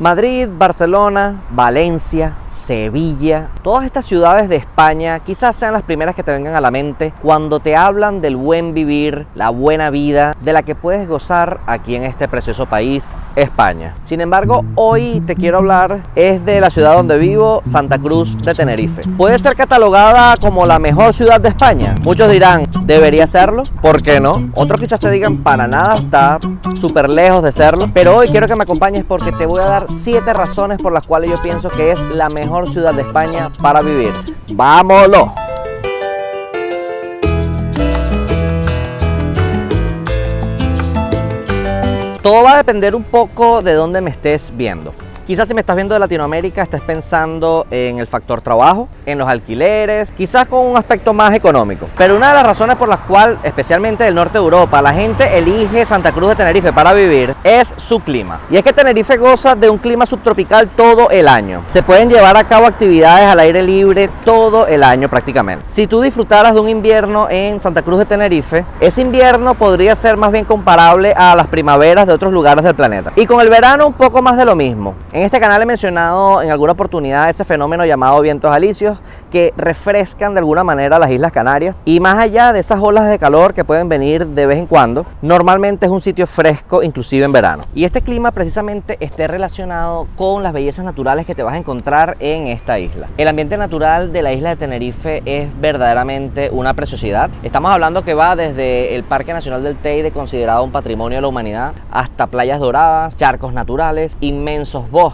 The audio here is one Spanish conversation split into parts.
Madrid, Barcelona, Valencia, Sevilla, todas estas ciudades de España quizás sean las primeras que te vengan a la mente cuando te hablan del buen vivir, la buena vida, de la que puedes gozar aquí en este precioso país, España. Sin embargo, hoy te quiero hablar es de la ciudad donde vivo, Santa Cruz de Tenerife. ¿Puede ser catalogada como la mejor ciudad de España? Muchos dirán, ¿debería serlo? ¿Por qué no? Otros quizás te digan, para nada, está súper lejos de serlo. Pero hoy quiero que me acompañes porque te voy a dar 7 razones por las cuales yo pienso que es la mejor ciudad de España para vivir. ¡Vámonos! Todo va a depender un poco de dónde me estés viendo. Quizás si me estás viendo de Latinoamérica estés pensando en el factor trabajo, en los alquileres, quizás con un aspecto más económico. Pero una de las razones por las cuales, especialmente del norte de Europa, la gente elige Santa Cruz de Tenerife para vivir es su clima. Y es que Tenerife goza de un clima subtropical todo el año. Se pueden llevar a cabo actividades al aire libre todo el año prácticamente. Si tú disfrutaras de un invierno en Santa Cruz de Tenerife, ese invierno podría ser más bien comparable a las primaveras de otros lugares del planeta. Y con el verano un poco más de lo mismo. En este canal he mencionado en alguna oportunidad ese fenómeno llamado vientos alisios que refrescan de alguna manera las Islas Canarias, y más allá de esas olas de calor que pueden venir de vez en cuando, normalmente es un sitio fresco inclusive en verano. Y este clima precisamente esté relacionado con las bellezas naturales que te vas a encontrar en esta isla. El ambiente natural de la isla de Tenerife es verdaderamente una preciosidad. Estamos hablando que va desde el Parque Nacional del Teide, considerado un patrimonio de la humanidad, hasta playas doradas, charcos naturales, inmensos bosques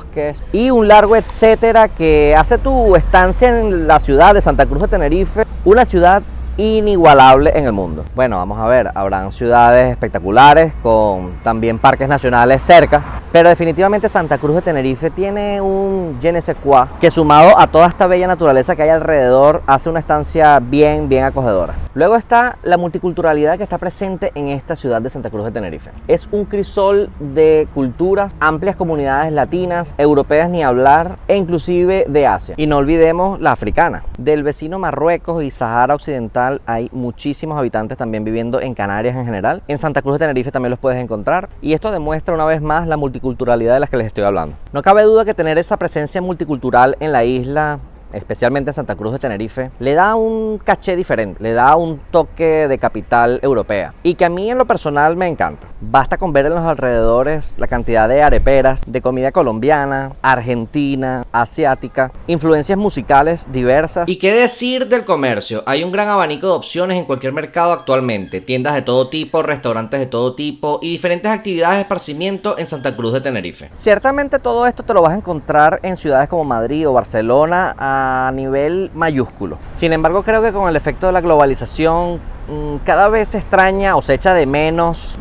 y un largo etcétera que hace tu estancia en la ciudad de Santa Cruz de Tenerife una ciudad inigualable en el mundo. Bueno, vamos a ver, habrán ciudades espectaculares con también parques nacionales cerca, pero definitivamente Santa Cruz de Tenerife tiene un je ne sais quoi que, sumado a toda esta bella naturaleza que hay alrededor, hace una estancia bien acogedora. Luego está la multiculturalidad que está presente en esta ciudad de Santa Cruz de Tenerife. Es un crisol de culturas, amplias comunidades latinas, europeas ni hablar, e inclusive de Asia. Y no olvidemos la africana. Del vecino Marruecos y Sahara Occidental hay muchísimos habitantes también viviendo en Canarias en general. En Santa Cruz de Tenerife también los puedes encontrar, y esto demuestra una vez más la multiculturalidad de la que les estoy hablando. No cabe duda que tener esa presencia multicultural en la isla, especialmente en Santa Cruz de Tenerife, le da un caché diferente, le da un toque de capital europea, y que a mí en lo personal me encanta. Basta con ver en los alrededores la cantidad de areperas, de comida colombiana, argentina, asiática, influencias musicales diversas. ¿Y qué decir del comercio? Hay un gran abanico de opciones en cualquier mercado actualmente, tiendas de todo tipo, restaurantes de todo tipo y diferentes actividades de esparcimiento en Santa Cruz de Tenerife. Ciertamente todo esto te lo vas a encontrar en ciudades como Madrid o Barcelona a nivel mayúsculo. Sin embargo, creo que con el efecto de la globalización cada vez se extraña o se echa de menos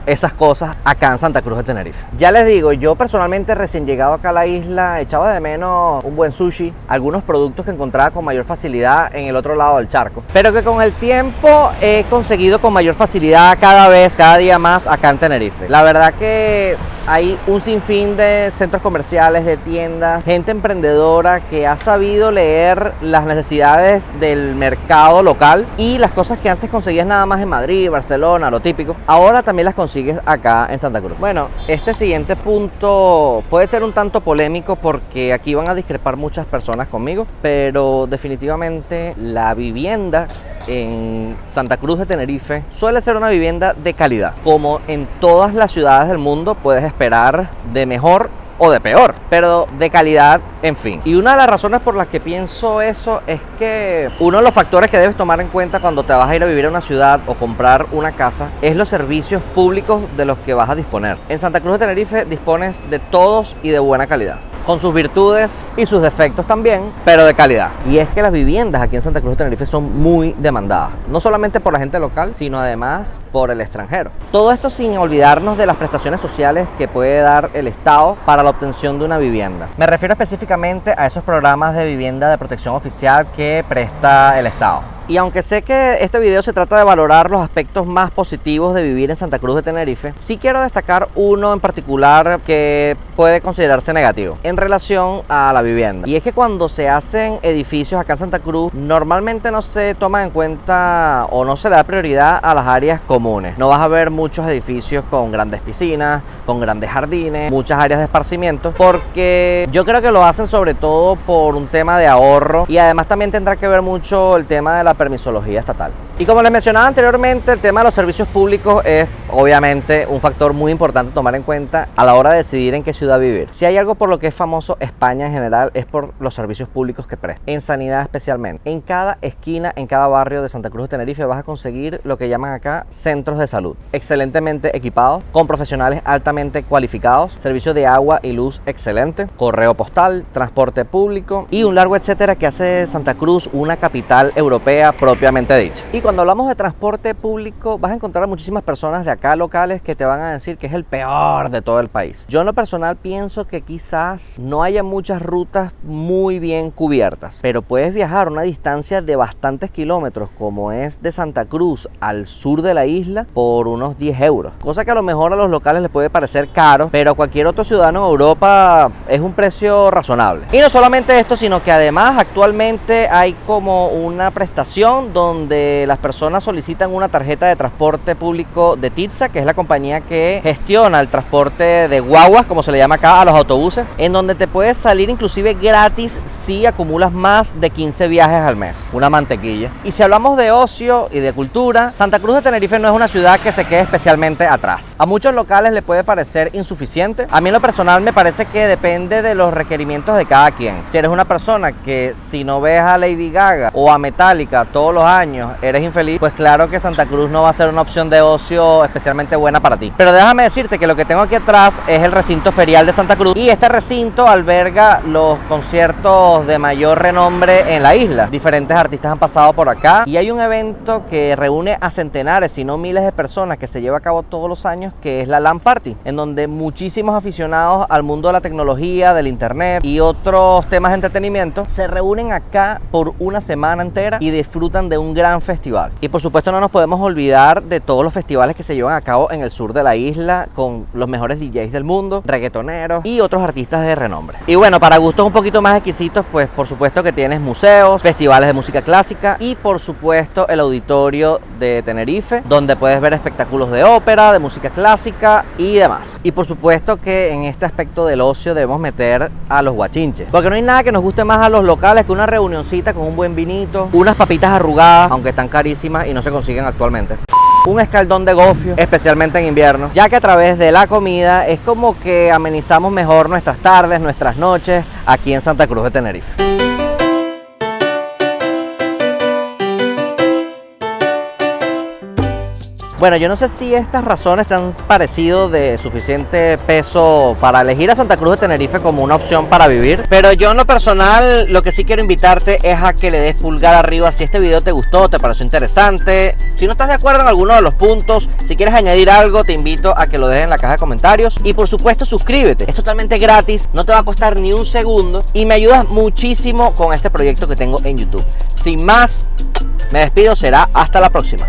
esas cosas acá en Santa Cruz de Tenerife. Ya les digo, yo personalmente recién llegado acá a la isla echaba de menos un buen sushi, algunos productos que encontraba con mayor facilidad en el otro lado del charco, pero que con el tiempo he conseguido con mayor facilidad cada día más acá en Tenerife. La verdad que hay un sinfín de centros comerciales, de tiendas, gente emprendedora que ha sabido leer las necesidades del mercado local, y las cosas que antes conseguías nada más en Madrid, Barcelona, lo típico, ahora también las consigues acá en Santa Cruz. Bueno, este siguiente punto puede ser un tanto polémico porque aquí van a discrepar muchas personas conmigo, pero definitivamente la vivienda en Santa Cruz de Tenerife suele ser una vivienda de calidad. Como en todas las ciudades del mundo, puedes esperar de mejor o de peor, pero de calidad, en fin. Y una de las razones por las que pienso eso es que uno de los factores que debes tomar en cuenta cuando te vas a ir a vivir a una ciudad o comprar una casa es los servicios públicos de los que vas a disponer. En Santa Cruz de Tenerife dispones de todos y de buena calidad, con sus virtudes y sus defectos también, pero de calidad. Y es que las viviendas aquí en Santa Cruz de Tenerife son muy demandadas, no solamente por la gente local, sino además por el extranjero. Todo esto sin olvidarnos de las prestaciones sociales que puede dar el Estado para la obtención de una vivienda. Me refiero específicamente a esos programas de vivienda de protección oficial que presta el Estado. Y aunque sé que este video se trata de valorar los aspectos más positivos de vivir en Santa Cruz de Tenerife, sí quiero destacar uno en particular que puede considerarse negativo en relación a la vivienda. Y es que cuando se hacen edificios acá en Santa Cruz, normalmente no se toma en cuenta o no se le da prioridad a las áreas comunes. No vas a ver muchos edificios con grandes piscinas, con grandes jardines, muchas áreas de esparcimiento, porque yo creo que lo hacen sobre todo por un tema de ahorro, y además también tendrá que ver mucho el tema de la permisología estatal. Y como les mencionaba anteriormente, el tema de los servicios públicos es obviamente un factor muy importante a tomar en cuenta a la hora de decidir en qué ciudad vivir. Si hay algo por lo que es famoso España en general, es por los servicios públicos que presta, en sanidad especialmente. En cada esquina, en cada barrio de Santa Cruz de Tenerife vas a conseguir lo que llaman acá centros de salud, excelentemente equipados, con profesionales altamente cualificados, servicio de agua y luz excelente, correo postal, transporte público y un largo etcétera que hace de Santa Cruz una capital europea propiamente dicha. Y cuando hablamos de transporte público, vas a encontrar muchísimas personas de acá locales que te van a decir que es el peor de todo el país. Yo en lo personal pienso que quizás no haya muchas rutas muy bien cubiertas, pero puedes viajar una distancia de bastantes kilómetros, como es de Santa Cruz al sur de la isla, por unos 10 euros. Cosa que a lo mejor a los locales les puede parecer caro, pero a cualquier otro ciudadano en Europa es un precio razonable. Y no solamente esto, sino que además actualmente hay como una prestación donde las personas solicitan una tarjeta de transporte público de TITSA, que es la compañía que gestiona el transporte de guaguas, como se le llama acá, a los autobuses, en donde te puedes salir inclusive gratis si acumulas más de 15 viajes al mes. Una mantequilla. Y si hablamos de ocio y de cultura, Santa Cruz de Tenerife no es una ciudad que se quede especialmente atrás. A muchos locales le puede parecer insuficiente. A mí en lo personal me parece que depende de los requerimientos de cada quien. Si eres una persona que si no ves a Lady Gaga o a Metallica todos los años eres infeliz, pues claro que Santa Cruz no va a ser una opción de ocio especialmente buena para ti. Pero déjame decirte que lo que tengo aquí atrás es el recinto ferial de Santa Cruz, y este recinto alberga los conciertos de mayor renombre en la isla. Diferentes artistas han pasado por acá y hay un evento que reúne a centenares, si no miles de personas, que se lleva a cabo todos los años, que es la LAN Party, en donde muchísimos aficionados al mundo de la tecnología, del internet y otros temas de entretenimiento se reúnen acá por una semana entera y disfrutan de un gran festival. Y por supuesto no nos podemos olvidar de todos los festivales que se llevan a cabo en el sur de la isla con los mejores DJs del mundo, reggaetoneros y otros artistas de renombre. Y bueno, para gustos un poquito más exquisitos, pues por supuesto que tienes museos, festivales de música clásica y por supuesto el auditorio de Tenerife, donde puedes ver espectáculos de ópera, de música clásica y demás. Y por supuesto que en este aspecto del ocio debemos meter a los guachinches, porque no hay nada que nos guste más a los locales que una reunioncita con un buen vinito, unas papitas arrugadas, aunque están carísimas y no se consiguen actualmente, un escaldón de gofio, especialmente en invierno, ya que a través de la comida es como que amenizamos mejor nuestras tardes, nuestras noches aquí en Santa Cruz de Tenerife. Bueno, yo no sé si estas razones te han parecido de suficiente peso para elegir a Santa Cruz de Tenerife como una opción para vivir, pero yo en lo personal lo que sí quiero invitarte es a que le des pulgar arriba si este video te gustó, te pareció interesante. Si no estás de acuerdo en alguno de los puntos, si quieres añadir algo, te invito a que lo dejes en la caja de comentarios. Y por supuesto suscríbete, es totalmente gratis, no te va a costar ni un segundo y me ayudas muchísimo con este proyecto que tengo en YouTube. Sin más, me despido, será hasta la próxima.